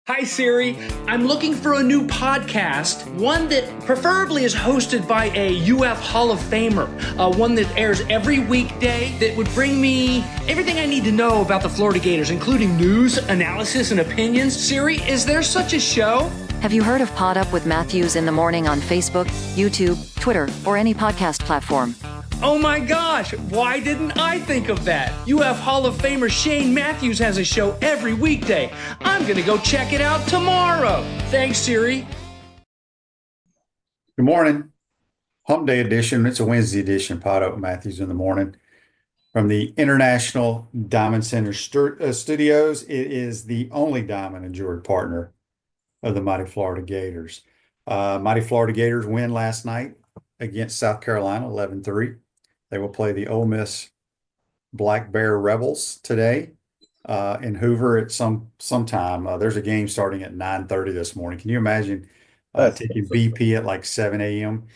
Hi, Siri. I'm looking for a new podcast, one that preferably is hosted by a UF Hall of Famer, one that airs every weekday that would bring me everything I need to know about the Florida Gators, including news, analysis, and opinions. Siri, is there such a show? Have you heard of PodUp with Mathews in the morning on Facebook, YouTube, Twitter, or any podcast platform? Oh my gosh, why didn't I think of that? UF Hall of Famer Shane Mathews has a show every weekday. I'm going to go check it out tomorrow. Thanks, Siri. Good morning. Hump Day edition. It's a Wednesday edition. PodUp with Mathews in the morning. From the International Diamond Center studios, it is the only diamond and jewelry partner of the Mighty Florida Gators. Mighty Florida Gators win last night against South Carolina, 11-3. They will play the Ole Miss Black Bear Rebels today in Hoover at some time. There's a game starting at 9:30 this morning. Can you imagine taking BP at like 7 a.m.?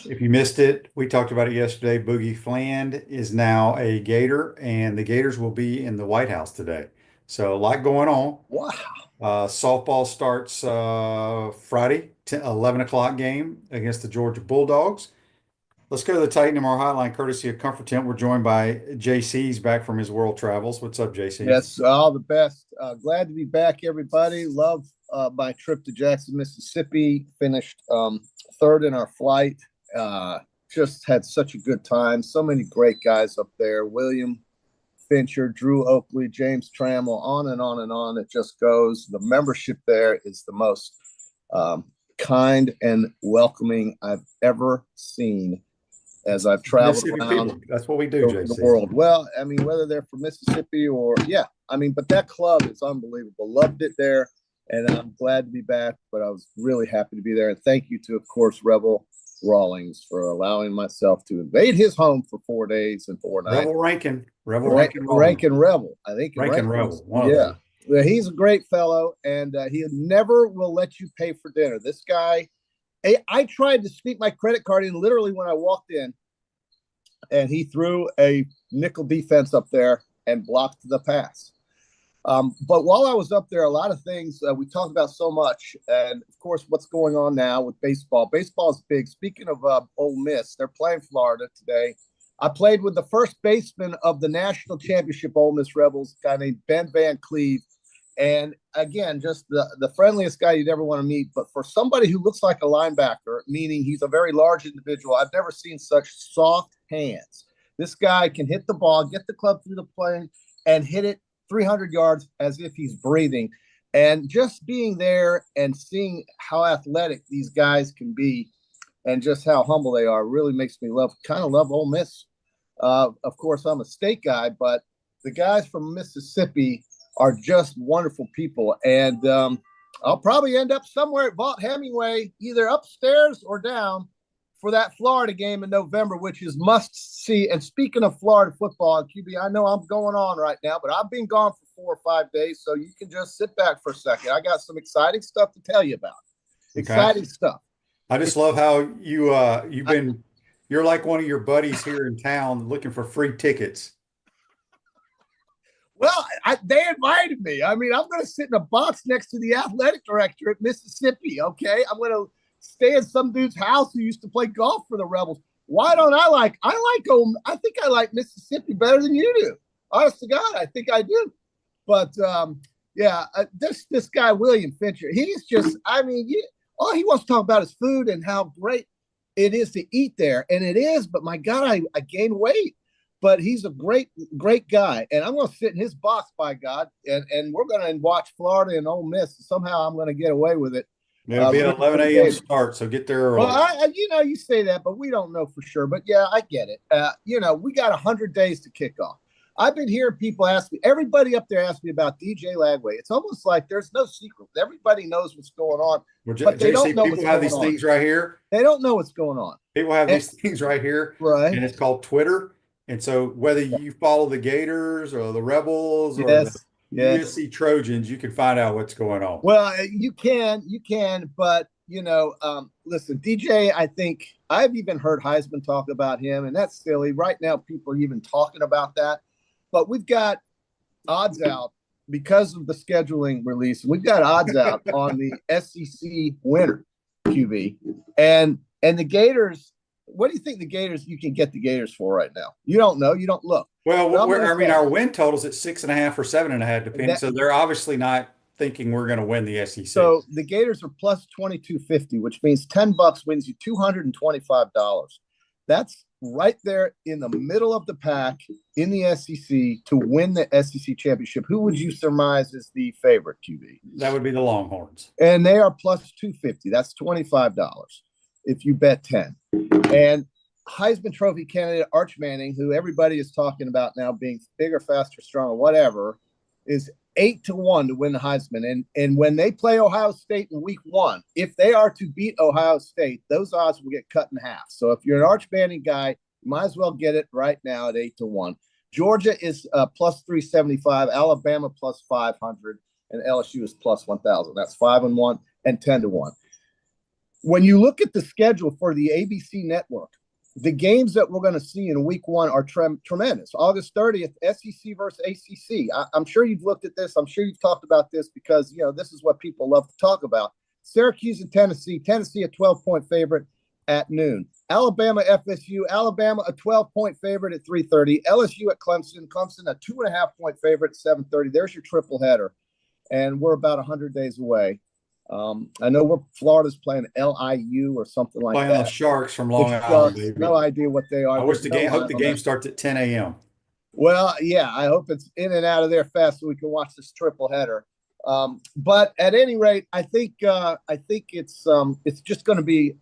If you missed it, we talked about it yesterday. Boogie Fland is now a Gator, and the Gators will be in the White House today. So a lot going on. Wow. Softball starts Friday, 11 o'clock game against the Georgia Bulldogs. Let's go to the Titan MR hotline, courtesy of Comfort Tent. We're joined by JC. He's back from his world travels. What's up, JC? Yes, all the best. Glad to be back, everybody. Love my trip to Jackson, Mississippi. Finished third in our flight. Just had such a good time. So many great guys up there. William Fincher, Drew Oakley, James Trammell, on and on and on. It just goes. The membership there is the most kind and welcoming I've ever seen as I've traveled around. People. That's what we do, JC. The world. Well, I mean, whether they're from Mississippi or, but that club is unbelievable. Loved it there, and I'm glad to be back, but I was really happy to be there. And thank you to, of course, Rebel Rawlings for allowing myself to invade his home for 4 days and 4 nights. Rankin Rebel. I think Rankin Rebel. Yeah, he's a great fellow, and he never will let you pay for dinner. This guy, I tried to speak my credit card in literally when I walked in, and he threw a nickel defense up there and blocked the pass. But while I was up there, a lot of things we talked about so much, and of course, what's going on now with baseball. Baseball is big. Speaking of Ole Miss, they're playing Florida today. I played with the first baseman of the national championship Ole Miss Rebels, a guy named Ben Van Cleve. And again, just the friendliest guy you'd ever want to meet. But for somebody who looks like a linebacker, meaning he's a very large individual, I've never seen such soft hands. This guy can hit the ball, get the club through the plane, and hit it 300 yards as if he's breathing. And just being there and seeing how athletic these guys can be and just how humble they are really makes me love Ole Miss. Of course, I'm a state guy, but the guys from Mississippi are just wonderful people. And I'll probably end up somewhere at Vaught Hemingway, either upstairs or down, for that Florida game in November, which is must see. And speaking of Florida football and QB, I know I'm going on right now, but I've been gone for 4 or 5 days, so you can just sit back for a second. I got some exciting stuff to tell you about. Exciting stuff. I just love how you're like one of your buddies here in town looking for free tickets. Well, they invited me. I mean, I'm going to sit in a box next to the athletic director at Mississippi, okay? I'm going to stay at some dude's house who used to play golf for the Rebels. Why don't I think I like Mississippi better than you do. Honest to God, I think I do. But, this guy, William Fincher, he's just, all he wants to talk about is food and how great it is to eat there. And it is, but my God, I gained weight. But he's a great, great guy. And I'm going to sit in his box, by God, and we're going to watch Florida and Ole Miss. Somehow I'm going to get away with it. It'll be an 11 a.m. start, so get there early. Well, you say that, but we don't know for sure. But, yeah, I get it. We got 100 days to kick off. I've been hearing people ask me, everybody up there asked me about DJ Lagway. It's almost like there's no secret. Everybody knows what's going on. But they don't know what's going on. People have these things right here. They don't know what's going on. People have these things right here. Right. And it's called Twitter. And so whether you follow the Gators or the Rebels or the USC Trojans, you can find out what's going on. Well, you can, but, listen, DJ, I think I've even heard Heisman talk about him, and that's silly. Right now, people are even talking about that. But we've got odds out because of the scheduling release, we've got odds out on the SEC winner, QB, and the Gators. What do you think the Gators? You can get the Gators for right now? You don't know. You don't look. Well, our win totals at 6.5 or 7.5, depending. So they're obviously not thinking we're going to win the SEC. So the Gators are plus 2250, which means $10 wins you $225. That's right there in the middle of the pack in the SEC to win the SEC championship. Who would you surmise is the favorite, QB? That would be the Longhorns. And they are plus 250. That's $25 if you bet 10. And Heisman Trophy candidate Arch Manning, who everybody is talking about now being bigger, faster, stronger, whatever, is 8-1 to win the Heisman. And when they play Ohio State in week 1, if they are to beat Ohio State, those odds will get cut in half. So if you're an Arch Manning guy, you might as well get it right now at 8-1. Georgia is plus 375, Alabama plus 500, and LSU is plus 1,000. That's 5-1 and 10-1. When you look at the schedule for the ABC network, the games that we're going to see in week 1 are tremendous. August 30th, SEC versus ACC. I'm sure you've looked at this. I'm sure you've talked about this because, this is what people love to talk about. Syracuse and Tennessee. Tennessee a 12-point favorite at noon. Alabama, FSU. Alabama a 12-point favorite at 3:30. LSU at Clemson. Clemson a 2.5-point favorite at 7:30. There's your triple header. And we're about 100 days away. I know Florida's playing LIU or something like playing that. The Sharks from Long Island. Baby. No idea what they are. I hope the game starts at 10 a.m. Well, yeah, I hope it's in and out of there fast so we can watch this triple header. But at any rate, I think it's just going to be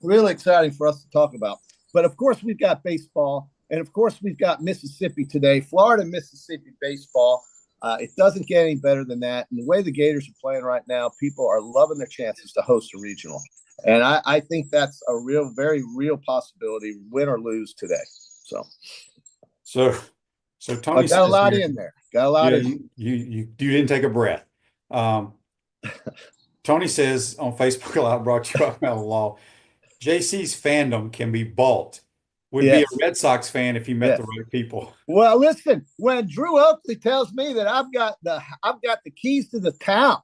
really exciting for us to talk about. But of course, we've got baseball, and of course, we've got Mississippi today. Florida, Mississippi baseball. It doesn't get any better than that. And the way the Gators are playing right now, people are loving their chances to host a regional. And I think that's a very real possibility, win or lose today. So Tony got a lot in there. Got a lot in. You didn't take a breath. Tony says on Facebook Live, brought to you by Melon Law, JC's fandom can be bought. Would be a Red Sox fan if you met the right people. Well, listen, when Drew Oakley tells me that I've got the keys to the town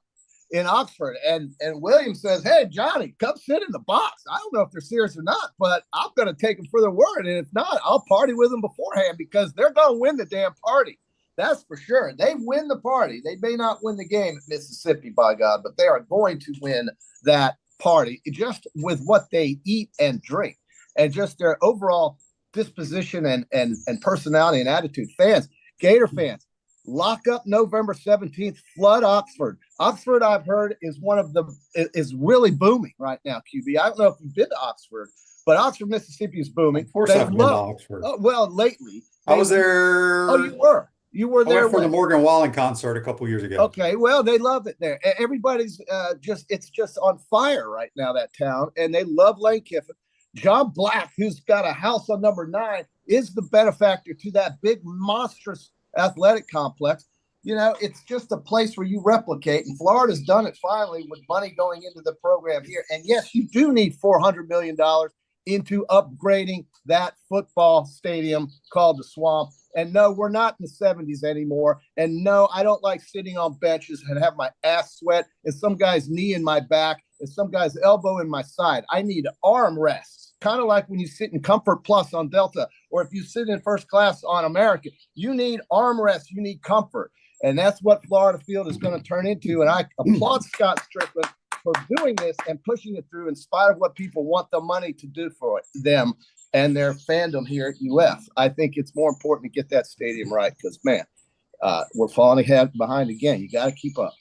in Oxford, and William says, "Hey, Johnny, come sit in the box." I don't know if they're serious or not, but I'm going to take them for their word. And if not, I'll party with them beforehand because they're going to win the damn party. That's for sure. They win the party. They may not win the game at Mississippi, by God, but they are going to win that party just with what they eat and drink. And just their overall disposition and personality and attitude. Fans, Gator fans, lock up November 17th, flood Oxford. Oxford, I've heard, is is really booming right now, QB. I don't know if you've been to Oxford, but Oxford, Mississippi is booming. Of course I've been to Oxford. Well, lately. I was there. Oh, you were? You were there? I went for the Morgan Wallen concert a couple years ago. Okay, well, they love it there. Everybody's it's just on fire right now, that town, and they love Lane Kiffin. John Black, who's got a house on number 9, is the benefactor to that big, monstrous athletic complex. It's just a place where you replicate, and Florida's done it finally with money going into the program here. And yes, you do need $400 million into upgrading that football stadium called the Swamp. And no, we're not in the 70s anymore. And no, I don't like sitting on benches and have my ass sweat and some guy's knee in my back and some guy's elbow in my side. I need arm rests. Kind of like when you sit in Comfort Plus on Delta, or if you sit in first class on American, you need armrest, you need comfort. And that's what Florida Field is going to turn into. And I applaud Scott Strickland for doing this and pushing it through in spite of what people want the money to do for them and their fandom here at UF. I think it's more important to get that stadium right because, man, we're falling behind again. You got to keep up.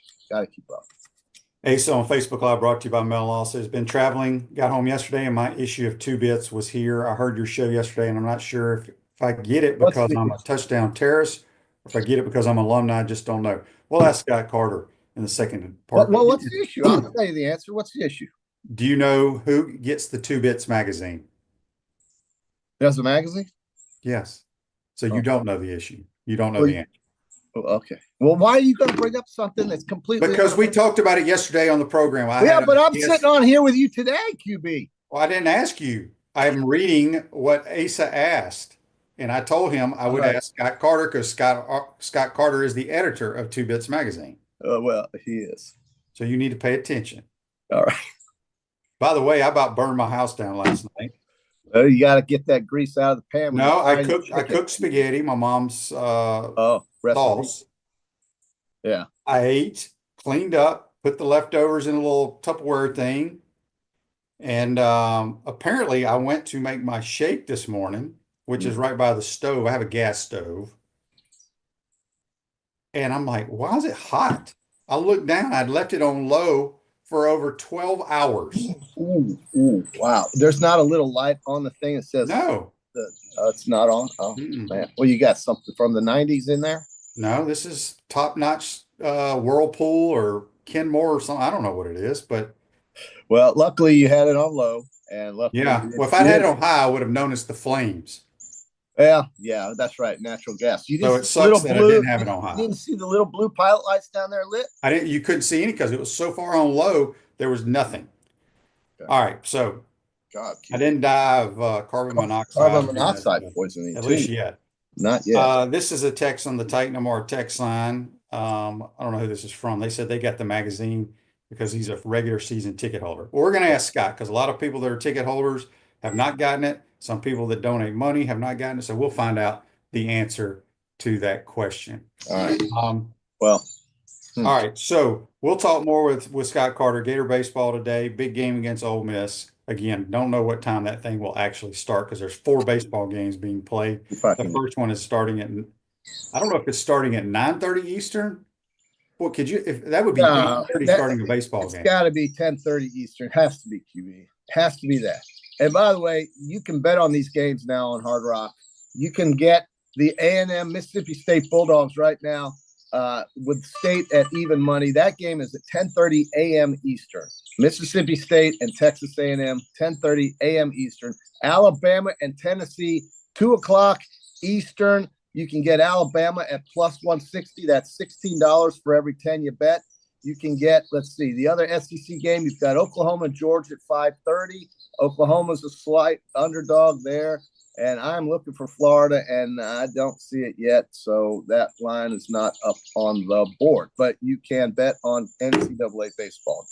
Asa on Facebook Live, brought to you by Mel Law, says, been traveling, got home yesterday, and my issue of 2 Bits was here. I heard your show yesterday, and I'm not sure if I get it because I'm a touchdown terrorist, or if I get it because I'm an alumni. I just don't know. We'll ask Scott Carter in the second part. Well, what's the issue? I'll tell you the answer. What's the issue? Do you know who gets the 2 Bits magazine? There's a magazine? Yes. So you don't know the issue. You don't know the answer. Oh, okay. Well, why are you going to bring up something that's completely because we talked about it yesterday on the program. But I'm sitting on here with you today, QB. Well, I didn't ask you. I'm reading what Asa asked. And I told him I would ask Scott Carter because Scott Carter is the editor of Two Bits Magazine. Well, he is. So you need to pay attention. All right. By the way, I about burned my house down last night. Well, you got to get that grease out of the pan. No, I cooked spaghetti, my mom's sauce. Yeah. I ate, cleaned up, put the leftovers in a little Tupperware thing. And apparently I went to make my shake this morning, which is right by the stove. I have a gas stove. And I'm like, why is it hot? I looked down, I'd left it on low for over 12 hours. Ooh, wow. There's not a little light on the thing that says no. It's not on. Oh, man. Well, you got something from the 90s in there? No, this is top-notch Whirlpool or Kenmore or something. I don't know what it is, but well, luckily you had it on low, and luckily well, if I'd had it on high, I would have noticed the flames. Yeah, that's right. Natural gas. You so it sucks that I didn't have it on high. You didn't see the little blue pilot lights down there lit? I didn't. You couldn't see any because it was so far on low. There was nothing. Okay. All right, so I didn't die of carbon monoxide poisoning, at least yet. Not yet. This is a text on the Titan MR text line. I don't know who this is from. They said they got the magazine because he's a regular season ticket holder. Well, we're going to ask Scott because a lot of people that are ticket holders have not gotten it. Some people that donate money have not gotten it. So we'll find out the answer to that question. All right. All right. So we'll talk more with Scott Carter. Gator baseball today. Big game against Ole Miss. Again, don't know what time that thing will actually start because there's 4 baseball games being played. The first one is starting at, I don't know if it's starting at 9:30 Eastern. Well, could you, if that would be 8:30 starting a baseball game. It's got to be 10:30 Eastern. Has to be QB. Has to be that. And by the way, you can bet on these games now on Hard Rock. You can get the A&M Mississippi State Bulldogs right now with State at even money. That game is at 10:30 a.m. Eastern. Mississippi State and Texas A&M, 10:30 a.m. Eastern. Alabama and Tennessee, 2 o'clock Eastern. You can get Alabama at plus 160. That's $16 for every 10 you bet. You can get, let's see, the other SEC game, you've got Oklahoma and Georgia at 5:30. Oklahoma's a slight underdog there. And I'm looking for Florida, and I don't see it yet. So that line is not up on the board. But you can bet on NCAA baseball.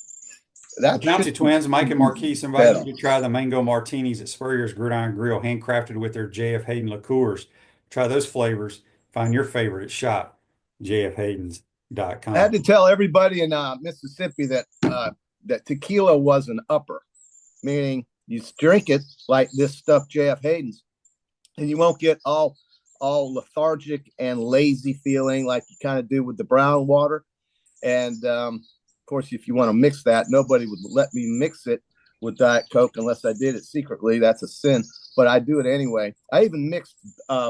The County Twins, Mike and Marquise, invited you to try the mango martinis at Spurrier's Gridiron Grill, handcrafted with their J.F. Hayden liqueurs. Try those flavors. Find your favorite at shop.jfhaydens.com. I had to tell everybody in Mississippi that that tequila was an upper, meaning you drink it like this stuff, J.F. Hayden's, and you won't get all lethargic and lazy feeling like you kind of do with the brown water. And of course, if you want to mix that, nobody would let me mix it with Diet Coke unless I did it secretly. That's a sin, but I do it anyway. I even mixed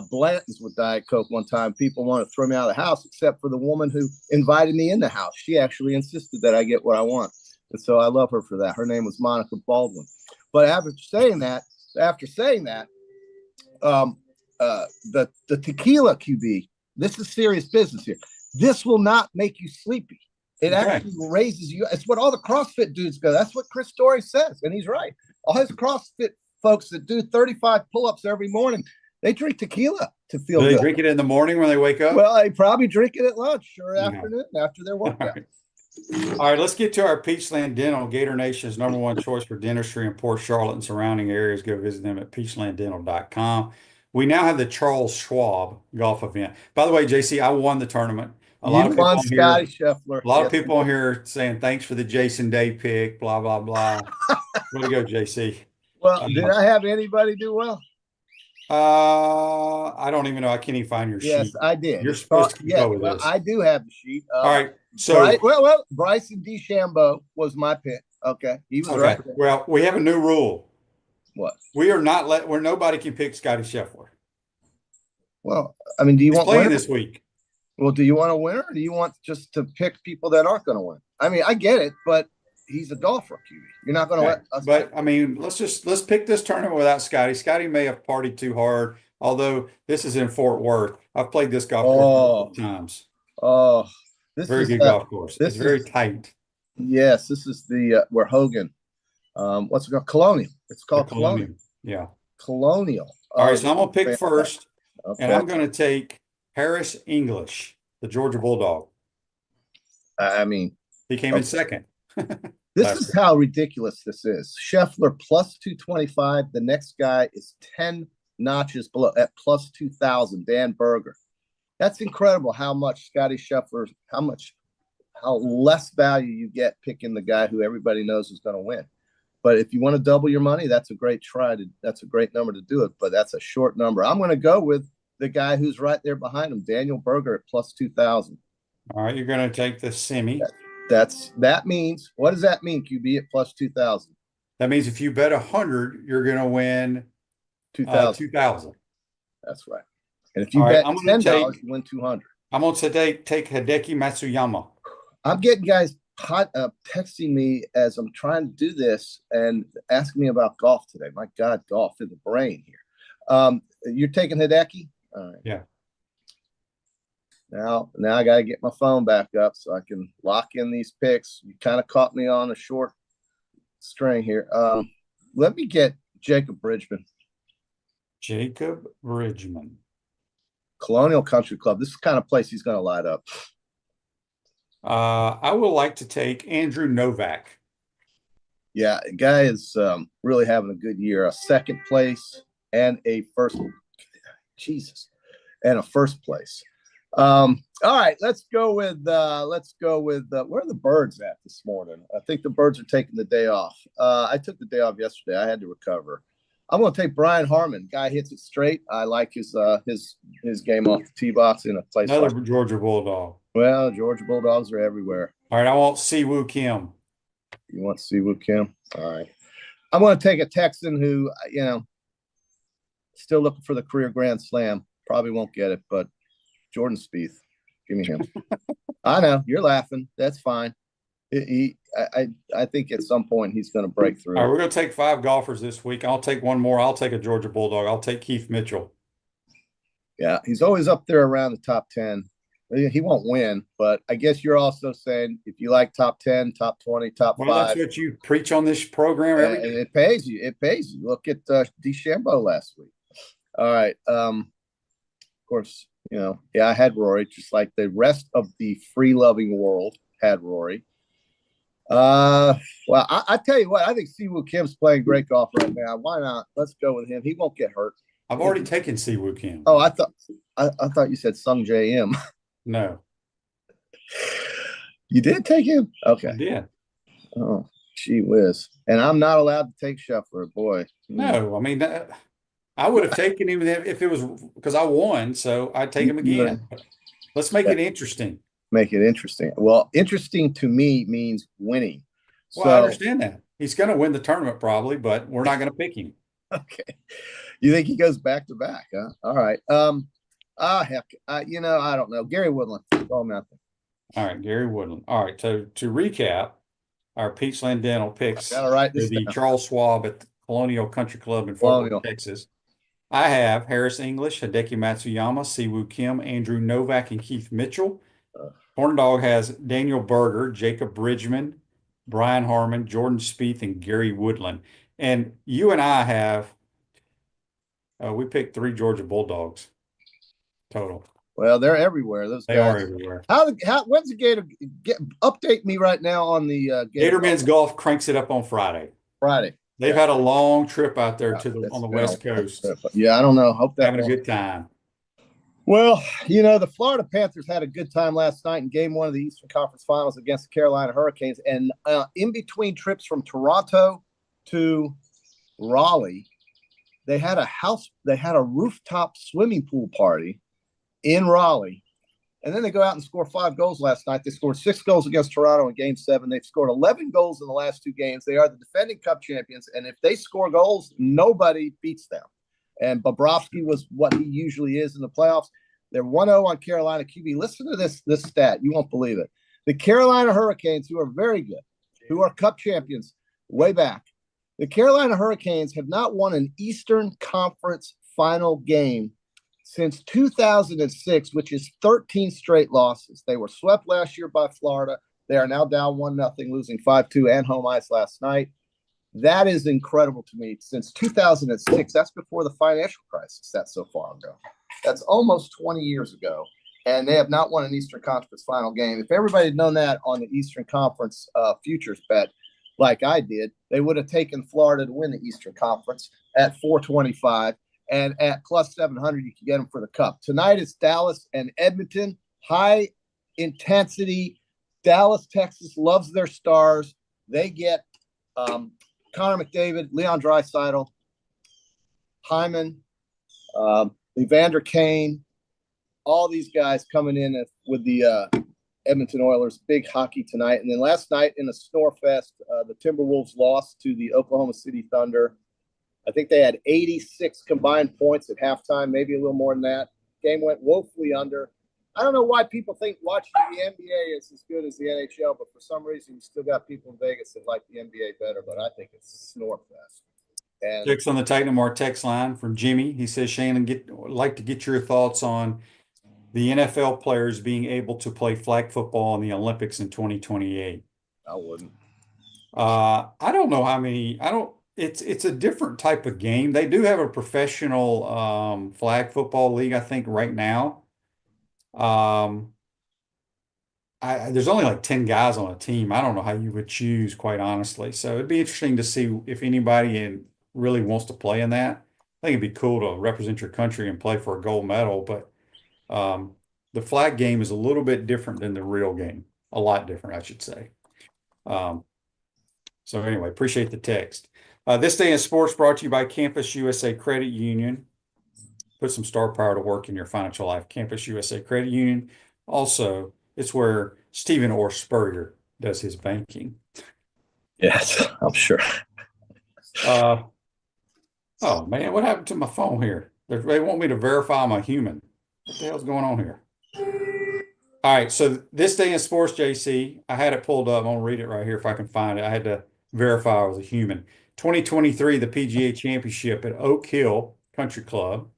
Blanton's with Diet Coke one time. People want to throw me out of the house, except for the woman who invited me in the house. She actually insisted that I get what I want. And so I love her for that. Her name was Monica Baldwin. But after saying that, the tequila QB, this is serious business here. This will not make you sleepy. It actually raises you. It's what all the CrossFit dudes go. That's what Chris Story says, and he's right. All his CrossFit folks that do 35 pull-ups every morning, they drink tequila to feel good. Do they drink it in the morning when they wake up? Well, they probably drink it at lunch or afternoon after their workout. All right, let's get to our Peachland Dental, Gator Nation's #1 choice for dentistry in Port Charlotte and surrounding areas. Go visit them at peachlanddental.com. We now have the Charles Schwab golf event. By the way, JC, I won the tournament. A lot of people on here saying thanks for the Jason Day pick, blah, blah, blah. Way to go, JC. Well, did I have anybody do well? I don't even know. I can't even find your sheet. Yes, I did. You're supposed to go with this. I do have the sheet. All right. So Bryson DeChambeau was my pick. Okay. He was right. Well, we have a new rule. What? We are not where nobody can pick Scotty Scheffler. Well, I mean, do you want playing this week? Well, do you want to win, or do you want just to pick people that aren't going to win? I mean, I get it, but he's a golfer, QB. You're not going to let us. But I mean, let's pick this tournament without Scotty. Scotty may have partied too hard, although this is in Fort Worth. I've played this golf course multiple times. Oh, this very good golf course. It's very tight. Yes, this is the where Hogan. What's it called? Colonial. It's called Colonial. Yeah. Colonial. All right, so I'm gonna pick first. And I'm going to take Harris English, the Georgia Bulldog. I mean, he came in second. This is how ridiculous this is. Scheffler plus 225. The next guy is 10 notches below at plus 2,000. Dan Berger. That's incredible how much Scotty Scheffler, how less value you get picking the guy who everybody knows is going to win. But if you want to double your money, that's a great that's a great number to do it. But that's a short number. I'm going to go with the guy who's right there behind him, Daniel Berger at plus 2,000. All right, you're going to take the semi. That means, what does that mean, QB, at plus 2,000? That means if you bet 100, you're going to win 2,000. That's right. And if you bet $10, you win 200. I'm going to take Hideki Matsuyama. I'm getting guys texting me as I'm trying to do this and asking me about golf today. My God, golf in the brain here. You're taking Hideki? All right. Yeah. Now I got to get my phone back up so I can lock in these picks. You kind of caught me on a short string here. Let me get Jacob Bridgman. Jacob Bridgman. Colonial Country Club. This is the kind of place he's going to light up. I would like to take Andrew Novak. Yeah, the guy is really having a good year. A second place and a first. And a first place. All right, let's go with where are the Birds at this morning? I think the Birds are taking the day off. I took the day off yesterday. I had to recover. I'm going to take Brian Harmon. Guy hits it straight. I like his game off the tee box in a place. Another Georgia Bulldog. Well, Georgia Bulldogs are everywhere. All right, I want Siwoo Kim. You want Siwoo Kim? All right. I'm going to take a Texan who, still looking for the career Grand Slam. Probably won't get it, but Jordan Spieth. Give me him. I know. You're laughing. That's fine. I think at some point he's going to break through. All right, we're going to take 5 golfers this week. I'll take one more. I'll take a Georgia Bulldog. I'll take Keith Mitchell. Yeah, he's always up there around the top 10. He won't win, but I guess you're also saying if you like top 10, top 20, top 5. That's what you preach on this program every day. And it pays you. It pays you. Look at DeChambeau last week. All right. Of course, I had Rory, just like the rest of the free-loving world had Rory. Well, I tell you what, I think Siwoo Kim's playing great golf right now. Why not? Let's go with him. He won't get hurt. I've already taken Siwoo Kim. Oh, I thought you said Sung J M. No. You did take him? Okay. I did. Oh, gee whiz. And I'm not allowed to take Scheffler, boy. No, I mean, I would have taken him if it was because I won, so I'd take him again. Let's make it interesting. Make it interesting. Well, interesting to me means winning. Well, I understand that. He's going to win the tournament probably, but we're not going to pick him. Okay. You think he goes back to back, huh? All right. Heck, I don't know. Gary Woodland. All right, Gary Woodland. All right, so to recap, our Peachland Dental picks the Charles Schwab at the Colonial Country Club in Fort Worth, Texas. I have Harris English, Hideki Matsuyama, Siwoo Kim, Andrew Novak, and Keith Mitchell. Horn Dog has Daniel Berger, Jacob Bridgman, Brian Harmon, Jordan Spieth, and Gary Woodland. And you and I have we picked 3 Georgia Bulldogs total. Well, they're everywhere. Those guys are everywhere. When's the Gator? Update me right now on the Gator Men's Golf cranks it up on Friday. They've had a long trip out there on the West Coast. Yeah, I don't know. Hope they're having a good time. Well, the Florida Panthers had a good time last night in Game 1 of the Eastern Conference Finals against the Carolina Hurricanes, and in between trips from Toronto to Raleigh, they had a rooftop swimming pool party in Raleigh, and then they go out and score 5 goals last night. They scored 6 goals against Toronto in Game 7. They've scored 11 goals in the last 2 games. They are the defending Cup champions, and if they score goals, nobody beats them. And Bobrovsky was what he usually is in the playoffs. They're 1-0 on Carolina QB. Listen to this stat. You won't believe it. The Carolina Hurricanes, who are very good, who are Cup champions way back, the Carolina Hurricanes have not won an Eastern Conference final game since 2006, which is 13 straight losses. They were swept last year by Florida. They are now down 1-0, losing 5-2 and home ice last night. That is incredible to me. Since 2006, that's before the financial crisis. That's so far ago. That's almost 20 years ago. And they have not won an Eastern Conference final game. If everybody had known that on the Eastern Conference futures bet, like I did, they would have taken Florida to win the Eastern Conference at 425. And at plus 700, you can get them for the cup. Tonight is Dallas and Edmonton. High intensity. Dallas, Texas loves their stars. They get Connor McDavid, Leon Draisaitl, Hyman, Evander Kane, all these guys coming in with the Edmonton Oilers. Big hockey tonight. And then last night in a snore fest, the Timberwolves lost to the Oklahoma City Thunder. I think they had 86 combined points at halftime, maybe a little more than that. Game went woefully under. I don't know why people think watching the NBA is as good as the NHL, but for some reason you still got people in Vegas that like the NBA better, but I think it's snore fest. And Text on the Titan Mar text line from Jimmy. He says, Shane, like to get your thoughts on the NFL players being able to play flag football in the Olympics in 2028. I wouldn't. I don't know how many. It's a different type of game. They do have a professional flag football league, I think, right now. There's only like 10 guys on a team. I don't know how you would choose, quite honestly. So it'd be interesting to see if anybody really wants to play in that. I think it'd be cool to represent your country and play for a gold medal, but the flag game is a little bit different than the real game. A lot different, I should say. So anyway, appreciate the text. This Day in Sports brought to you by Campus USA Credit Union. Put some star power to work in your financial life. Campus USA Credit Union. Also, it's where Stephen Orr Spurrier does his banking. Yes, I'm sure. Oh man, what happened to my phone here? They want me to verify I'm a human. What the hell's going on here? All right, so This Day in Sports, JC, I had it pulled up. I'm gonna read it right here if I can find it. I had to verify I was a human. 2023, the PGA Championship at Oak Hill Country Club.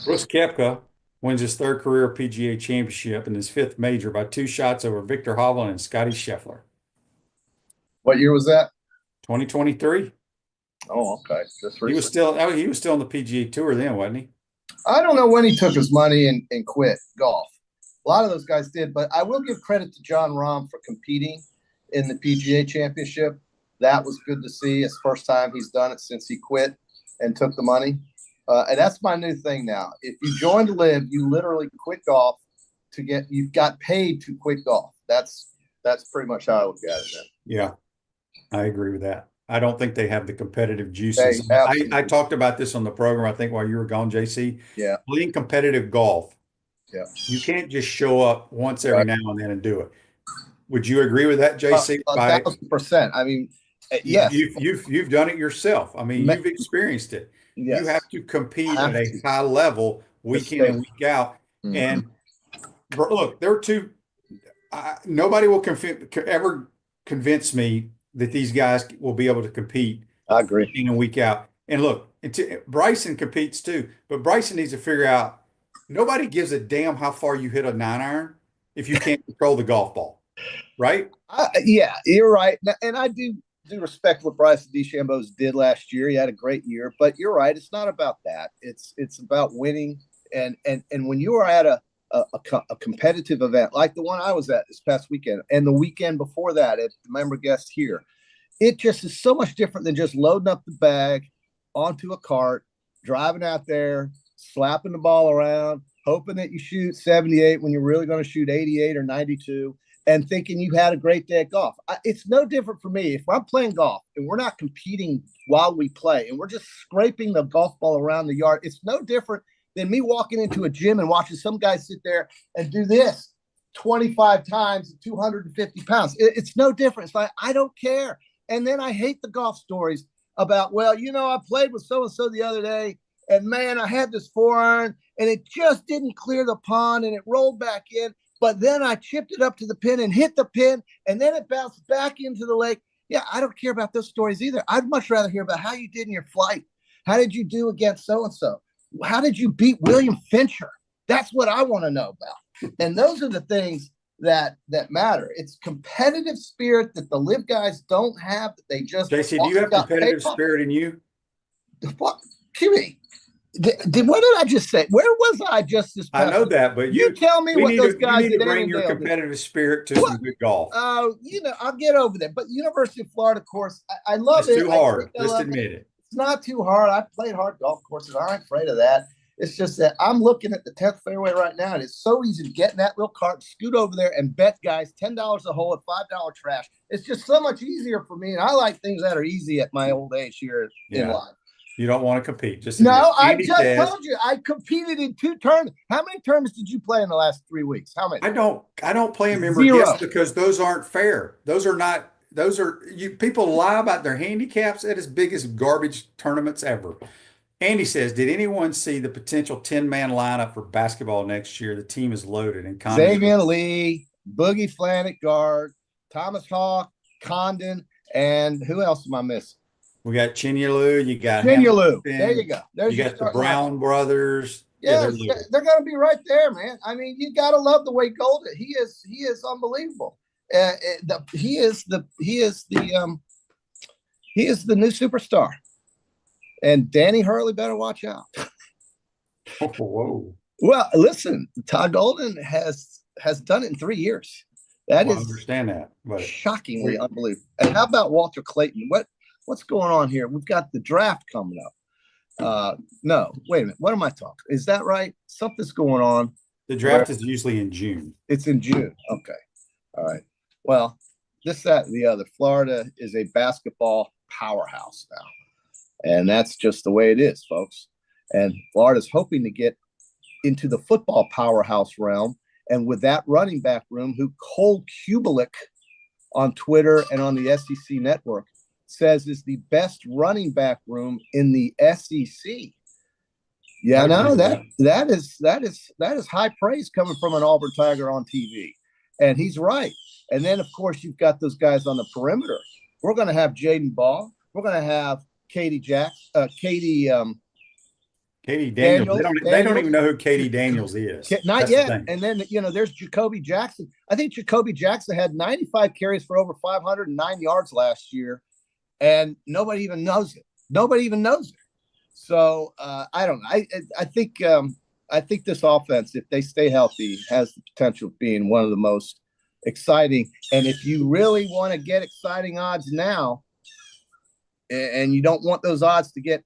Brooks Koepka wins his third career PGA Championship and his fifth major by 2 shots over Victor Hovland and Scotty Scheffler. What year was that? 2023. Oh, okay. He was still on the PGA Tour then, wasn't he? I don't know when he took his money and quit golf. A lot of those guys did, but I will give credit to John Rahm for competing in the PGA Championship. That was good to see. It's the first time he's done it since he quit and took the money. And that's my new thing now. If you joined LIV, you literally quit golf you've got paid to quit golf. That's pretty much how I look at it then. Yeah, I agree with that. I don't think they have the competitive juices. I talked about this on the program, I think, while you were gone, JC. Yeah. Playing competitive golf. Yeah. You can't just show up once every now and then and do it. Would you agree with that, JC? 1,000%. I mean, yes. You've done it yourself. I mean, you've experienced it. Yes. You have to compete at a high level week in and week out. Mm-hmm. And look, there are two. Nobody will ever convince me that these guys will be able to compete. I agree. Week in and week out. And look, Bryson competes too, but Bryson needs to figure out. Nobody gives a damn how far you hit a 9-iron if you can't control the golf ball, right? Yeah, you're right. And I do respect what Bryson DeChambeau did last year. He had a great year, but you're right. It's not about that. It's about winning. And when you are at a competitive event like the one I was at this past weekend and the weekend before that at the member guest here, it just is so much different than just loading up the bag onto a cart, driving out there, slapping the ball around, hoping that you shoot 78 when you're really going to shoot 88 or 92. And thinking you had a great day at golf. It's no different for me. If I'm playing golf and we're not competing while we play and we're just scraping the golf ball around the yard, it's no different than me walking into a gym and watching some guy sit there and do this 25 times at 250 pounds. It's no different. It's like, I don't care. And then I hate the golf stories about, well, I played with so-and-so the other day, and man, I had this 4-iron and it just didn't clear the pond and it rolled back in. But then I chipped it up to the pin and hit the pin, and then it bounced back into the lake. Yeah, I don't care about those stories either. I'd much rather hear about how you did in your flight. How did you do against so-and-so? How did you beat William Fincher? That's what I want to know about. And those are the things that matter. It's competitive spirit that the LIV guys don't have. That they just JC, do you have competitive spirit in you? What? Kimmy, What did I just say? Where was I just this past I know that, but you tell me what those guys you need at to bring your Annandale did. competitive spirit to some good golf. I'll get over there. But University of Florida course, I love It's it. too hard. I Just love admit it. It's not too hard. I've played hard golf courses. I ain't afraid of that. It's just that I'm looking at the 10th fairway right now, and it's so easy to get in that little cart, scoot over there, and bet guys $10 a hole at $5 trash. It's just so much easier for me, and I like things that are easy at my old age here in life. You don't want to compete. No, I just told you I competed in 2 tournaments. How many tournaments did you play in the last 3 weeks? How many? I don't play a member guest because those aren't fair. Those are people lie about their handicaps at as big as garbage tournaments ever. Andy says, did anyone see the potential 10-man lineup for basketball next year? The team is loaded. And Xavier Lee, Boogie Flanick guard, Thomas Hawk, Condon, and who else am I missing? We got Chinyelu. You got Chinyelu. There you go. You got the Brown brothers. Yeah, they're going to be right there, man. I mean, you got to love the way Golden. He is unbelievable. He is the new superstar. And Danny Hurley better watch out. Oh, whoa. Well, listen, Todd Golden has done it in 3 years. I understand that, but shockingly unbelievable. And how about Walter Clayton? What's going on here? We've got the draft coming up. No, wait a minute. What am I talking? Is that right? Something's going on. The draft is usually in June. It's in June. Okay. All right. Well, this, that, and the other. Florida is a basketball powerhouse now. And that's just the way it is, folks. And Florida's hoping to get into the football powerhouse realm. And with that running back room, who Cole Kubelik on Twitter and on the SEC network says is the best running back room in the SEC. Yeah, no, that is high praise coming from an Auburn Tiger on TV. And he's right. And then, of course, you've got those guys on the perimeter. We're going to have Jaden Ball. We're going to have Katie Daniels. They don't even know who Katie Daniels is. Not yet. And then, there's Jacoby Jackson. I think Jacoby Jackson had 95 carries for over 509 yards last year, and nobody even knows it. So I don't know. I think this offense, if they stay healthy, has the potential of being one of the most exciting. And if you really want to get exciting odds now, and you don't want those odds to get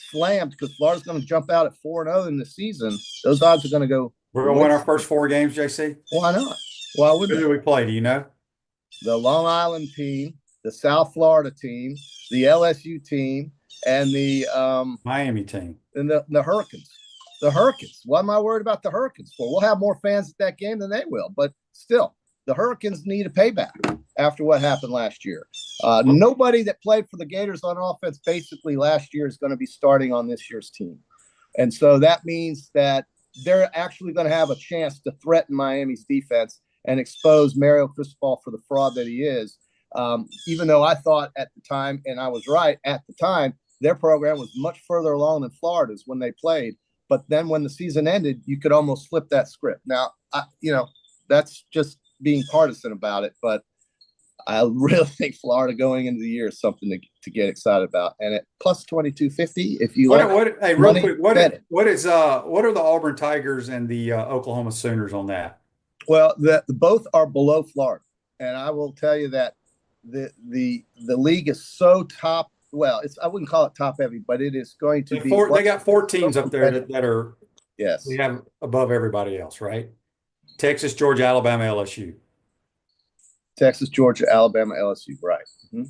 slammed because Florida's going to jump out at 4-0 in the season, those odds are going to go. We're going to win our first 4 games, JC? Why not? Well, who do we play? Do you know? The Long Island team, the South Florida team, the LSU team, and the Miami team. And the Hurricanes. The Hurricanes. What am I worried about the Hurricanes for? We'll have more fans at that game than they will. But still, the Hurricanes need a payback after what happened last year. Nobody that played for the Gators on offense basically last year is going to be starting on this year's team. And so that means that they're actually going to have a chance to threaten Miami's defense and expose Mario Cristobal for the fraud that he is. Even though I thought at the time, and I was right at the time, their program was much further along than Florida's when they played. But then when the season ended, you could almost flip that script. Now, that's just being partisan about it, but I really think Florida going into the year is something to get excited about. And at plus 2250, if you real quick, what are the Auburn Tigers and the Oklahoma Sooners on that? Well, both are below Florida, and I will tell you that the league is so top. Well, I wouldn't call it top heavy, but it is going to be. They got 4 teams up there that are we have above everybody else, right? Texas, Georgia, Alabama, LSU. Texas, Georgia, Alabama, LSU, right. Mm-hmm.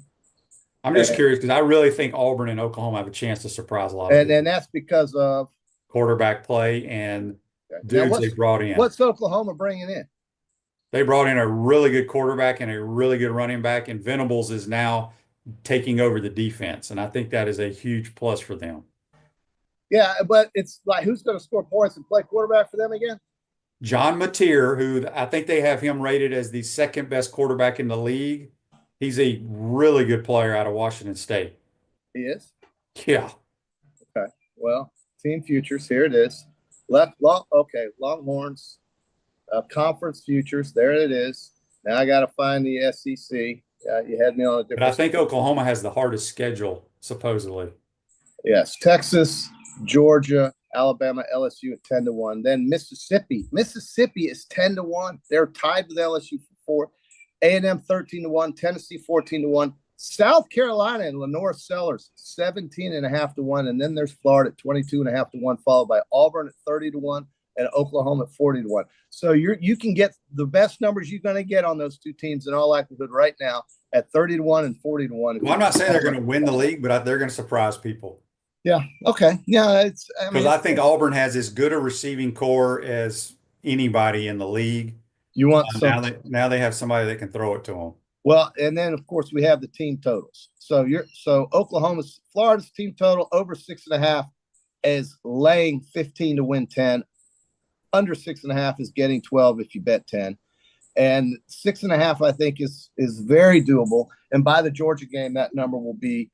I'm just curious because I really think Auburn and Oklahoma have a chance to surprise a lot of people. And that's because of quarterback play and dudes they brought in. What's Oklahoma bringing in? They brought in a really good quarterback and a really good running back, and Venables is now taking over the defense, and I think that is a huge plus for them. Yeah, but it's like, who's going to score points and play quarterback for them again? John Mateer, who I think they have him rated as the 2nd best quarterback in the league. He's a really good player out of Washington State. He is? Yeah. Okay. Well, team futures, here it is. Longhorns, conference futures, there it is. Now I got to find the SEC. You had me on a different. But I think Oklahoma has the hardest schedule, supposedly. Yes. Texas, Georgia, Alabama, LSU at 10-1. Then Mississippi is 10-1. They're tied with LSU for 4. A&M 13-1. Tennessee 14-1. South Carolina and Lenore Sellers 17.5-1. And then there's Florida at 22.5-1, followed by Auburn at 30-1 and Oklahoma at 40-1. So you can get the best numbers you're going to get on those two teams in all likelihood right now at 30-1 and 40-1. Well, I'm not saying they're going to win the league, but they're going to surprise people. Yeah. Okay. Yeah. Because I think Auburn has as good a receiving core as anybody in the league. You want now they have somebody that can throw it to them. Well, and then of course we have the team totals. So Florida's team total over 6.5 is laying 15 to win 10. Under 6.5 is getting 12 if you bet 10. And 6.5, I think, is very doable. And by the Georgia game, that number will be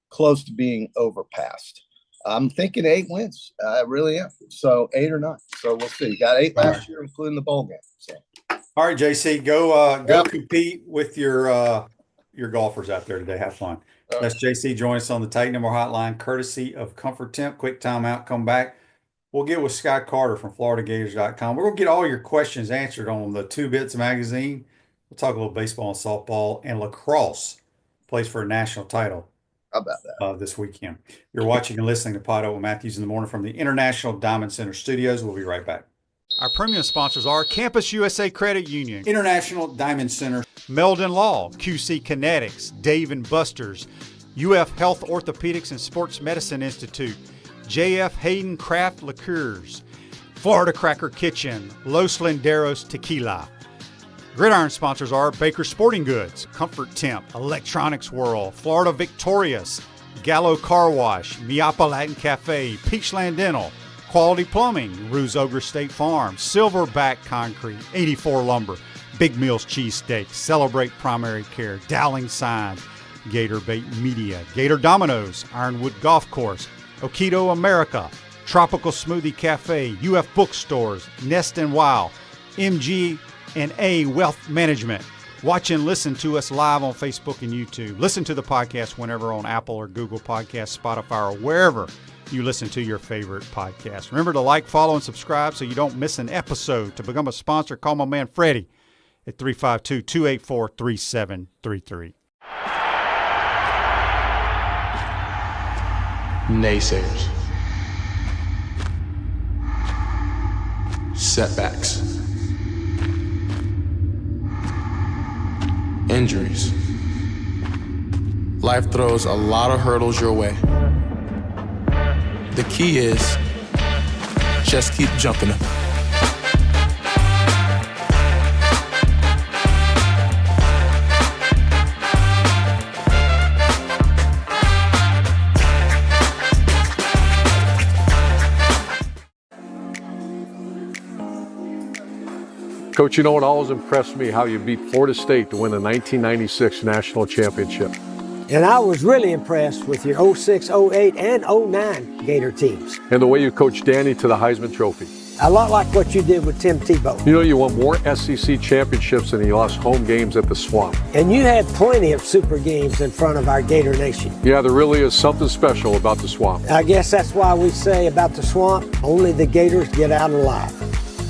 close to being overpassed. I'm thinking 8 wins. I really am. So 8 or 9. So we'll see. You got 8 last year, including the bowl game. So. All right, JC, go compete with your golfers out there today. Have fun. That's JC. Join us on the Titan Number Hotline, courtesy of Comfort Temp. Quick timeout. Come back. We'll get with Scott Carter from FloridaGators.com. We're going to get all your questions answered on the 2 Bits magazine. We'll talk a little baseball and softball, and lacrosse plays for a national title. How about that? This weekend. You're watching and listening to PodUp with Mathews in the morning from the International Diamond Center Studios. We'll be right back. Our premium sponsors are Campus USA Credit Union, International Diamond Center, Meldon Law, QC Kinetics, Dave & Buster's, UF Health Orthopedics and Sports Medicine Institute, JF Hayden Craft Liqueurs, Florida Cracker Kitchen, Los Linderos Tequila. Gridiron sponsors are Baker Sporting Goods, Comfort Temp, Electronics World, Florida Victorious, Gallo Car Wash, Miapa Latin Cafe, Peachland Dental, Quality Plumbing, Ruse Ogre State Farm, Silverback Concrete, 84 Lumber, Big Mills Cheesesteak, Celebrate Primary Care, Dowling Sign, Gator Bait Media, Gator Dominoes, Ironwood Golf Course, Okido America, Tropical Smoothie Cafe, UF Bookstores, Nest and Wow, MG&A Wealth Management. Watch and listen to us live on Facebook and YouTube. Listen to the podcast whenever on Apple or Google Podcasts, Spotify, or wherever you listen to your favorite podcast. Remember to like, follow, and subscribe so you don't miss an episode. To become a sponsor, call my man Freddie at 352-284-3733. Naysayers, setbacks, injuries. Life throws a lot of hurdles your way. The key is just keep jumping them. Coach, you know what always impressed me? How you beat Florida State to win the 1996 National Championship. And I was really impressed with your 06, 08, and 09 Gator teams. And the way you coached Danny to the Heisman Trophy. A lot like what you did with Tim Tebow. You know, you won more SEC championships than you lost home games at the Swamp. And you had plenty of super games in front of our Gator Nation. Yeah, there really is something special about the Swamp. I guess that's why we say about the Swamp, only the Gators get out alive.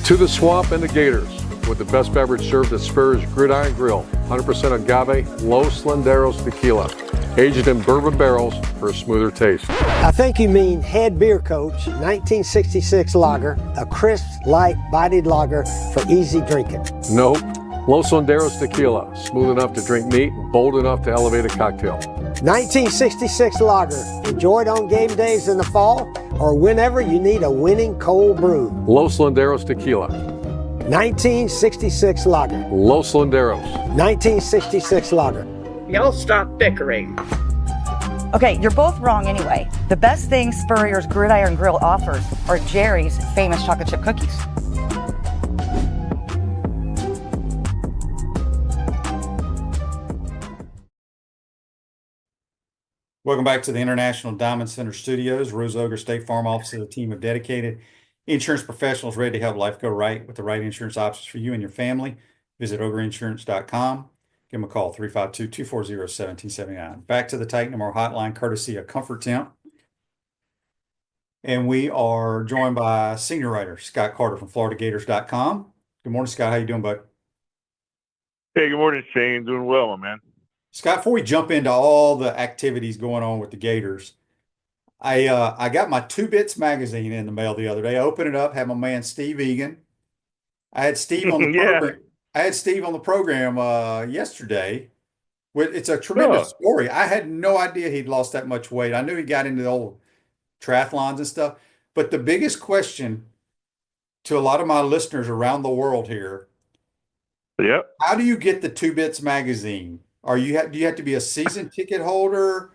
To the Swamp and the Gators, with the best beverage served at Spurrier's Gridiron Grill, 100% agave, Los Linderos tequila, aged in bourbon barrels for a smoother taste. I think you mean head beer coach, 1966 lager, a crisp, light, bodied lager for easy drinking. Nope. Los Linderos tequila, smooth enough to drink neat and bold enough to elevate a cocktail. 1966 lager, enjoyed on game days in the fall or whenever you need a winning cold brew. Los Linderos tequila. 1966 lager. Los Linderos. 1966 lager. Y'all stop bickering. Okay, you're both wrong anyway. The best thing Spurrier's Gridiron Grill offers are Jerry's famous chocolate chip cookies. Welcome back to the International Diamond Center Studios. Rose Ogre State Farm Office is a team of dedicated insurance professionals ready to help life go right with the right insurance options for you and your family. Visit ogreinsurance.com. Give them a call, 352-240-1779. Back to the Titan More Hotline, courtesy of Comfort Temp. And we are joined by senior writer Scott Carter from FloridaGators.com. Good morning, Scott. How you doing, bud? Hey, good morning, Shane. Doing well, my man. Scott, before we jump into all the activities going on with the Gators, I got my Two Bits magazine in the mail the other day. I opened it up, had my man Steve Egan. I had Steve on the Yeah. program. I had Steve on the program yesterday. It's a tremendous story. I had no idea he'd lost that much weight. I knew he got into the old triathlons and stuff. But the biggest question to a lot of my listeners around the world here, Yep. how do you get the Two Bits magazine? Do you have to be a season ticket holder,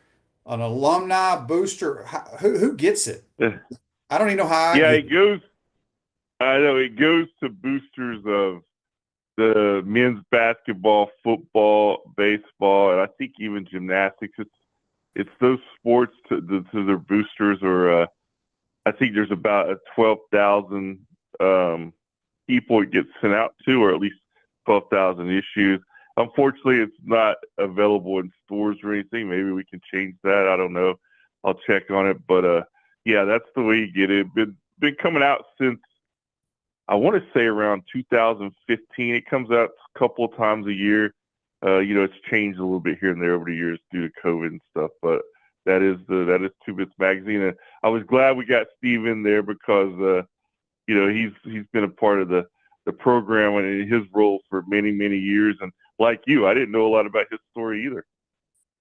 an alumni booster? Who gets it? I don't even know how I Yeah, get it. I know it goes to boosters of the men's basketball, football, baseball, and I think even gymnastics. It's those sports to their boosters, or I think there's about 12,000 people it gets sent out to, or at least 12,000 issues. Unfortunately, it's not available in stores or anything. Maybe we can change that. I don't know. I'll check on it. But yeah, that's the way you get it. Been coming out since, I want to say, around 2015. It comes out a couple of times a year. It's changed a little bit here and there over the years due to COVID and stuff. But that is Two Bits magazine. And I was glad we got Steve in there because he's been a part of the program and his role for many, many years. And like you, I didn't know a lot about his story either.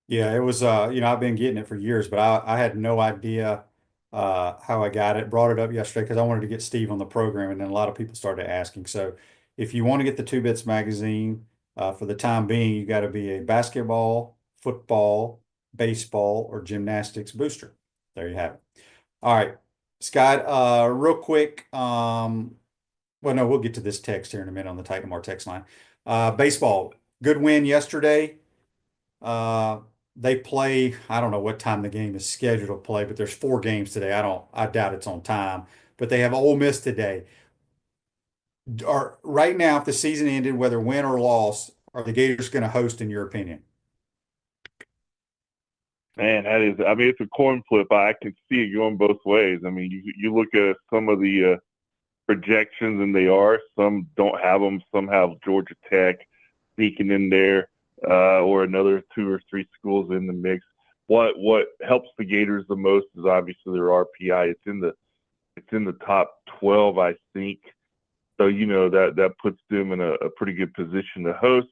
Yeah, it was, I've been getting it for years, but I had no idea how I got it. Brought it up yesterday because I wanted to get Steve on the program, and then a lot of people started asking. So if you want to get the Two Bits magazine, for the time being, you got to be a basketball, football, baseball, or gymnastics booster. There you have it. All right, Scott, real quick. Well, no, we'll get to this text here in a minute on the Titan Mar text line. Baseball, good win yesterday. They play, I don't know what time the game is scheduled to play, but there's 4 games today. I doubt it's on time, but they have Ole Miss today. Right now, if the season ended, whether win or loss, are the Gators going to host, in your opinion? Man, it's a coin flip. I can see it going both ways. I mean, you look at some of the projections, and they are. Some don't have them. Some have Georgia Tech sneaking in there, or another 2 or 3 schools in the mix. What helps the Gators the most is obviously their RPI. It's in the top 12, I think. So that puts them in a pretty good position to host.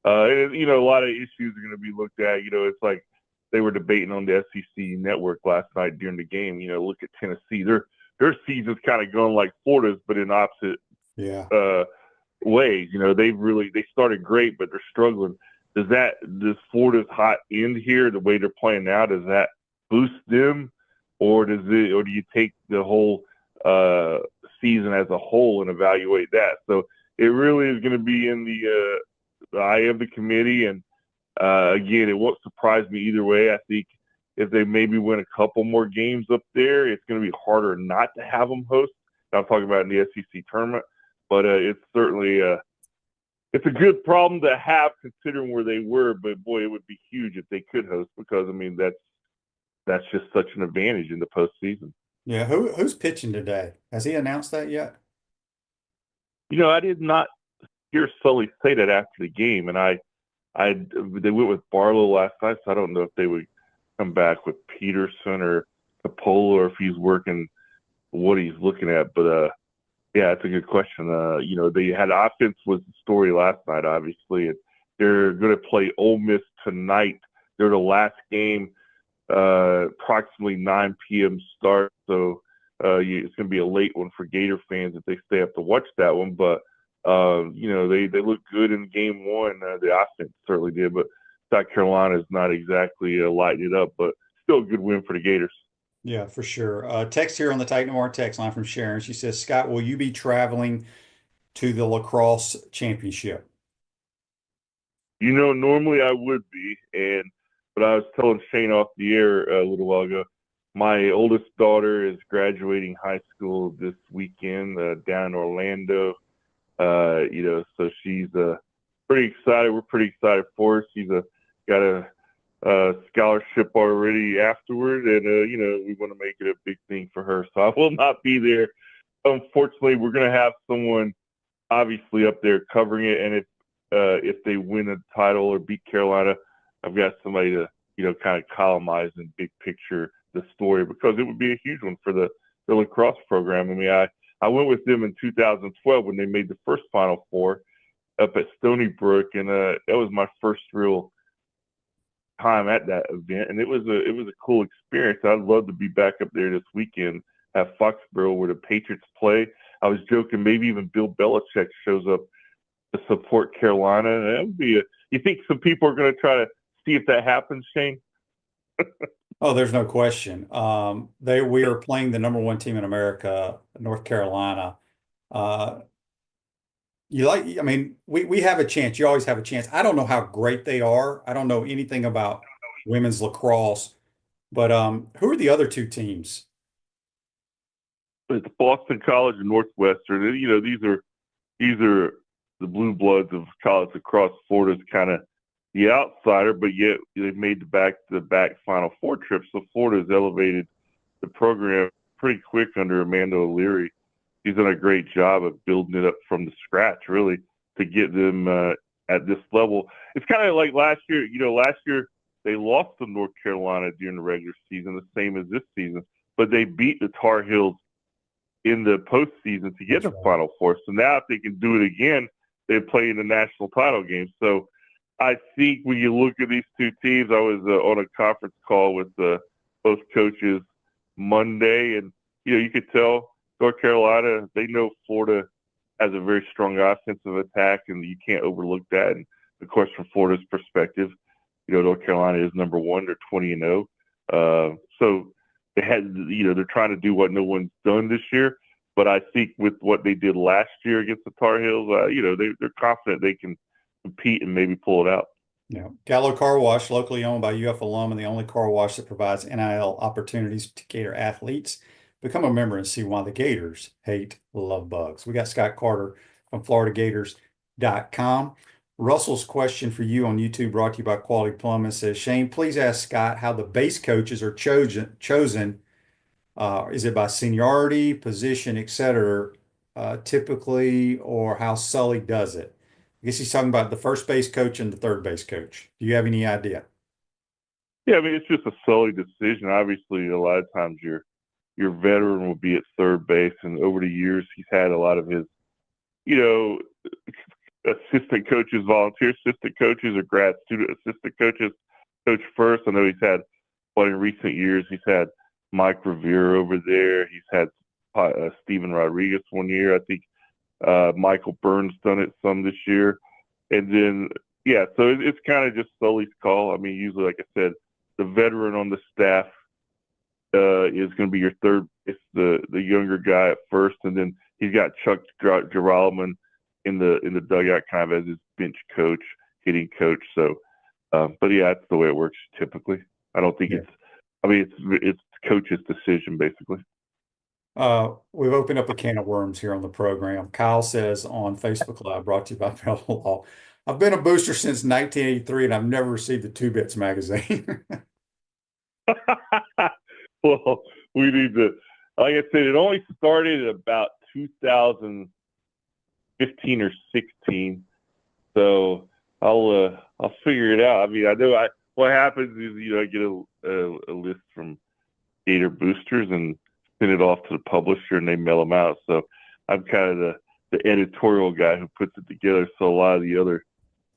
And, a lot of issues are going to be looked at. It's like they were debating on the SEC network last night during the game. Look at Tennessee. Their season's kind of going like Florida's, but in opposite ways. They started great, but they're struggling. Does Florida's hot end here, the way they're playing now, does that boost them, or do you take the whole season as a whole and evaluate that? So it really is going to be in the eye of the committee. And again, it won't surprise me either way. I think if they maybe win a couple more games up there, it's going to be harder not to have them host. I'm talking about in the SEC tournament, but it's certainly it's a good problem to have considering where they were. But boy, it would be huge if they could host, because that's just such an advantage in the postseason. Yeah, who's pitching today? Has he announced that yet? I did not hear Sully say that after the game, and they went with Barlow last night, so I don't know if they would come back with Peterson or Capola, or if he's working what he's looking at. But yeah, it's a good question. They had offense was the story last night, obviously, and they're going to play Ole Miss tonight. They're the last game, approximately 9 p.m. start. So it's going to be a late one for Gator fans if they stay up to watch that one. But they look good in game 1. The offense certainly did, but South Carolina is not exactly lighting it up. But still a good win for the Gators. Yeah, for sure. Text here on the Titan Mar text line from Sharon. She says, Scott, will you be traveling to the lacrosse championship? Normally I would be, but I was telling Shane off the air a little while ago, my oldest daughter is graduating high school this weekend down in Orlando. So she's pretty excited. We're pretty excited for her. She's got a scholarship already afterward, and we want to make it a big thing for her. So I will not be there. Unfortunately, we're going to have someone obviously up there covering it, and if they win a title or beat Carolina, I've got somebody to kind of columnize and big picture the story, because it would be a huge one for the lacrosse program. I mean, I went with them in 2012 when they made the first Final Four up at Stony Brook, and that was my first real time at that event, and it was a cool experience. I'd love to be back up there this weekend at Foxborough where the Patriots play. I was joking, maybe even Bill Belichick shows up to support Carolina. That would be you think some people are going to try to see if that happens, Shane? Oh, there's no question. We are playing the number one team in America, North Carolina. We have a chance. You always have a chance. I don't know how great they are. I don't know anything about women's lacrosse, but who are the other two teams? It's Boston College and Northwestern. These are the blue bloods of college lacrosse. Florida's kind of the outsider, but yet they made the back-to-back Final Four trips. So Florida's elevated the program pretty quick under Amanda O'Leary. She's done a great job of building it up from the scratch, really, to get them at this level. It's kind of like last year. Last year they lost to North Carolina during the regular season, the same as this season, but they beat the Tar Heels in the postseason to get the Final Four. So now if they can do it again, they play in the national title game. So I think when you look at these two teams, I was on a conference call with both coaches Monday, and you could tell North Carolina, they know Florida has a very strong offensive attack, and you can't overlook that. And of course, from Florida's perspective, North Carolina is number one. They're 20-0. So they're trying to do what no one's done this year. But I think with what they did last year against the Tar Heels, they're confident they can compete and maybe pull it out. Yeah. Gallo Car Wash, locally owned by UF alum and the only car wash that provides NIL opportunities to Gator athletes. Become a member and see why the Gators hate love bugs. We got Scott Carter from FloridaGators.com. Russell's question for you on YouTube, brought to you by Quality Plumbing, says, Shane, please ask Scott how the base coaches are chosen. Is it by seniority, position, etc., typically, or how Sully does it? I guess he's talking about the first base coach and the third base coach. Do you have any idea? Yeah, I mean, it's just a Sully decision. Obviously, a lot of times your veteran will be at third base, and over the years, he's had a lot of his, assistant coaches, volunteer assistant coaches, or grad student assistant coaches coach first. I know he's had, in recent years, he's had Mike Revere over there. He's had Steven Rodriguez one year. I think Michael Burns done it some this year. And then, so it's kind of just Sully's call. I mean, usually, like I said, the veteran on the staff is going to be your third. It's the younger guy at first, and then he's got Chuck Giralman in the dugout kind of as his bench coach, hitting coach. So, but that's the way it works typically. I don't think it's the coach's decision basically. We've opened up a can of worms here on the program. Kyle says on Facebook Live, brought to you by Bell Law, I've been a booster since 1983 and I've never received the Two Bits magazine. Well, we need to, like I said, it only started at about 2015 or 16. So I'll figure it out. I mean, I know what happens is, I get a list from Gator boosters and send it off to the publisher and they mail them out. So I'm kind of the editorial guy who puts it together. So a lot of the other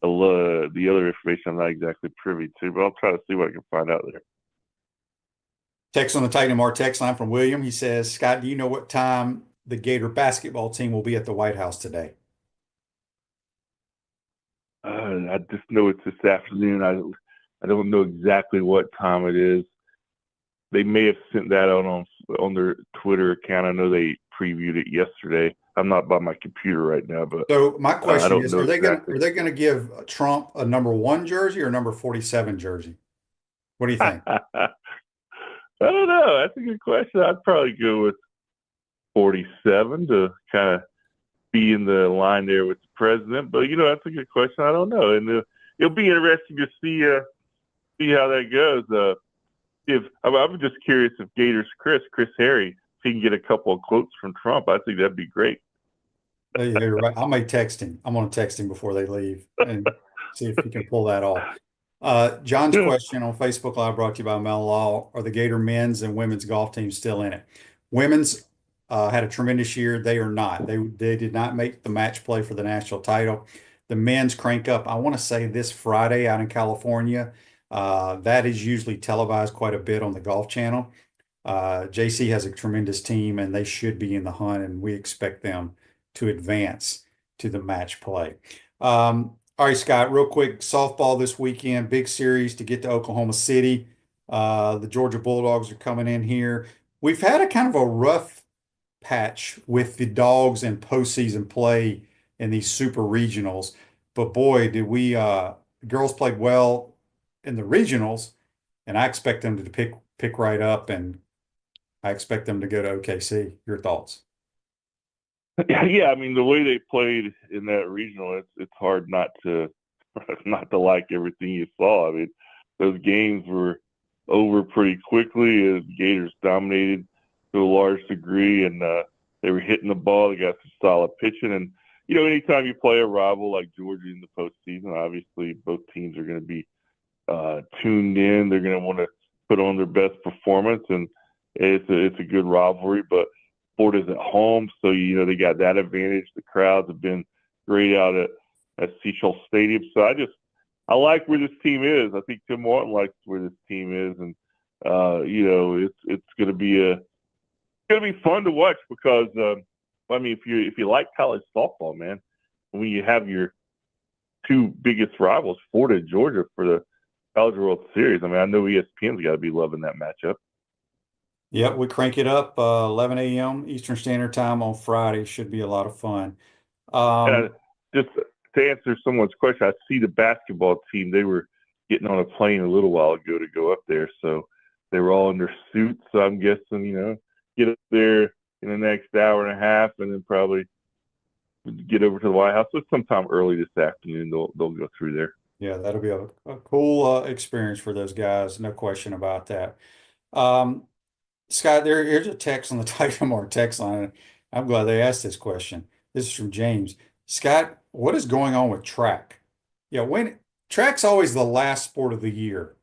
information I'm not exactly privy to, but I'll try to see what I can find out there. Text on the Titan MR text line from William. He says, Scott, do you know what time the Gator basketball team will be at the White House today? I just know it's this afternoon. I don't know exactly what time it is. They may have sent that out on their Twitter account. I know they previewed it yesterday. I'm not by my computer right now, but so my question is: Are they exactly. going to give Trump a number 1 jersey or number 47 jersey? What do you think? I don't know. That's a good question. I'd probably go with 47 to kind of be in the line there with the president. But that's a good question. I don't know, and it'll be interesting to see see how that goes. I'm just curious if Gators Chris Harry, if he can get a couple of quotes from Trump, I think that'd be great. Yeah, you're right. I may text him. I'm going to text him before they leave and see if he can pull that off. John's question on Facebook Live brought to you by Mel Law. Are the Gator men's and women's golf teams still in it? Women's had a tremendous year. They are not. They did not make the match play for the national title. The men's crank up, I want to say this Friday out in California. That is usually televised quite a bit on the Golf Channel. JC has a tremendous team, and they should be in the hunt, and we expect them to advance to the match play. All right, Scott, real quick, softball this weekend, big series to get to Oklahoma City. The Georgia Bulldogs are coming in here. We've had a kind of a rough patch with the Dogs and postseason play in these super regionals. But boy, did we girls played well in the regionals, and I expect them to pick right up, and I expect them to go to OKC. Your thoughts? Yeah, I mean the way they played in that regional, it's hard not to like everything you saw. I mean, those games were over pretty quickly. The Gators dominated to a large degree, and they were hitting the ball. They got some solid pitching, and anytime you play a rival like Georgia in the postseason, obviously both teams are going to be tuned in. They're going to want to put on their best performance, and it's a good rivalry, but Florida's at home, so they got that advantage. The crowds have been great out at Seashell Stadium. So I like where this team is. I think Tim Martin likes where this team is, and it's going to be fun to watch because I mean if you like college softball, man, when you have your two biggest rivals, Florida and Georgia, for the College World Series, I mean I know ESPN's got to be loving that matchup. Yep, we crank it up 11 a.m. Eastern Standard Time on Friday. Should be a lot of fun. Just to answer someone's question, I see the basketball team. They were getting on a plane a little while ago to go up there, so they were all in their suits. So I'm guessing, get up there in the next hour and a half, and then probably get over to the White House. So sometime early this afternoon, they'll go through there. Yeah, that'll be a cool experience for those guys. No question about that. Scott, here's a text on the Titanmark text line. I'm glad they asked this question. This is from James. Scott, what is going on with track? Yeah, when track's always the last sport of the year.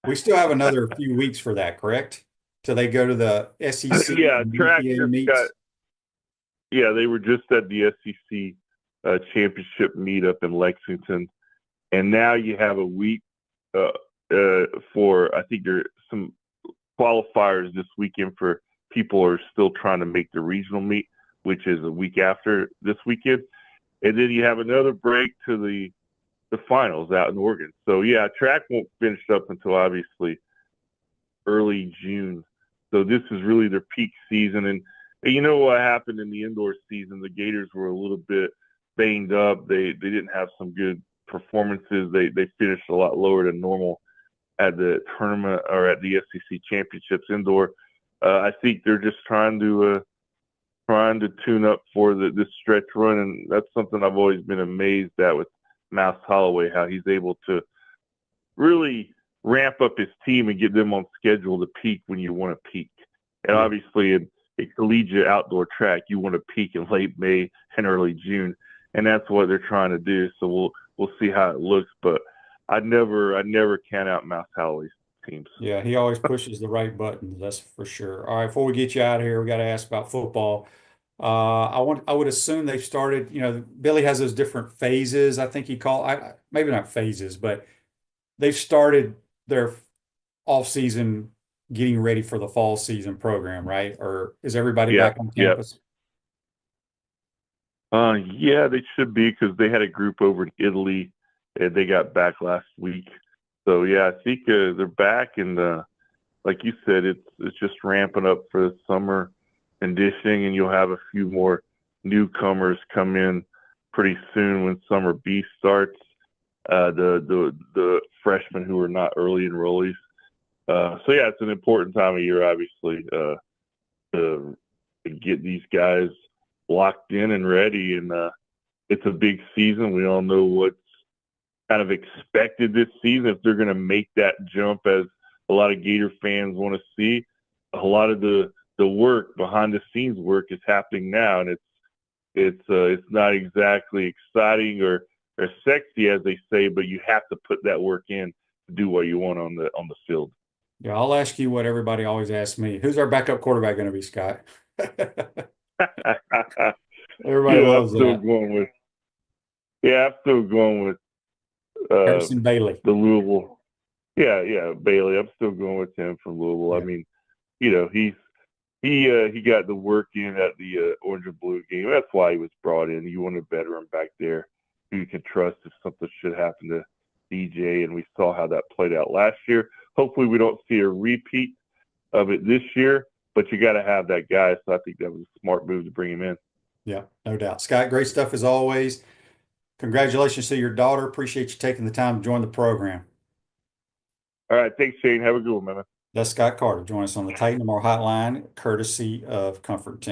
We still have another few weeks for that, correct? Till they go to the SEC. Yeah, track EPA meets. They were just at the SEC championship meetup in Lexington, and now you have a week for I think there's some qualifiers this weekend for people who are still trying to make the regional meet, which is a week after this weekend. And then you have another break to the finals out in Oregon. So, yeah, track won't finish up until obviously early June. So this is really their peak season. And you know what happened in the indoor season? The Gators were a little bit banged up. They didn't have some good performances. They finished a lot lower than normal at the tournament or at the SEC championships indoor. I think they're just trying to tune up for this stretch run, and that's something I've always been amazed at with Mouse Holloway, how he's able to really ramp up his team and get them on schedule to peak when you want to peak. And obviously in a collegiate outdoor track, you want to peak in late May and early June, and that's what they're trying to do. So we'll see how it looks, but I never count out Mouse Holloway's teams. Yeah, he always pushes the right buttons, that's for sure. All right, before we get you out of here, we got to ask about football. I would assume they've started, Billy has those different phases, I think maybe not phases, but they've started their off-season getting ready for the fall season program, right? Or is everybody back on campus? Yeah, they should be, because they had a group over in Italy and they got back last week. So yeah, I think they're back, and like you said, it's just ramping up for the summer conditioning, and you'll have a few more newcomers come in pretty soon when summer B starts. The freshmen who are not early enrollees. So yeah, it's an important time of year, obviously, to get these guys locked in and ready. And it's a big season. We all know what's kind of expected this season. If they're going to make that jump, as a lot of Gator fans want to see, a lot of the work behind the scenes work is happening now, and it's not exactly exciting or sexy, as they say, but you have to put that work in to do what you want on the field. Yeah, I'll ask you what everybody always asks me. Who's our backup quarterback going to be, Scott? Everybody loves I'm still that. I'm still going with Harrison Bailey. The Louisville. Yeah, Bailey. I'm still going with him from Louisville. Yeah. I mean, he got the work in at the Orange and Blue game. That's why he was brought in. You want a veteran back there who you can trust if something should happen to DJ, and we saw how that played out last year. Hopefully we don't see a repeat of it this year, but you got to have that guy. So I think that was a smart move to bring him in. Yeah, no doubt. Scott, great stuff as always. Congratulations to your daughter. Appreciate you taking the time to join the program. All right. Thanks, Shane. Have a good one, man. That's Scott Carter. Join us on the Titan Tomorrow Hotline, courtesy of Comfort Temp.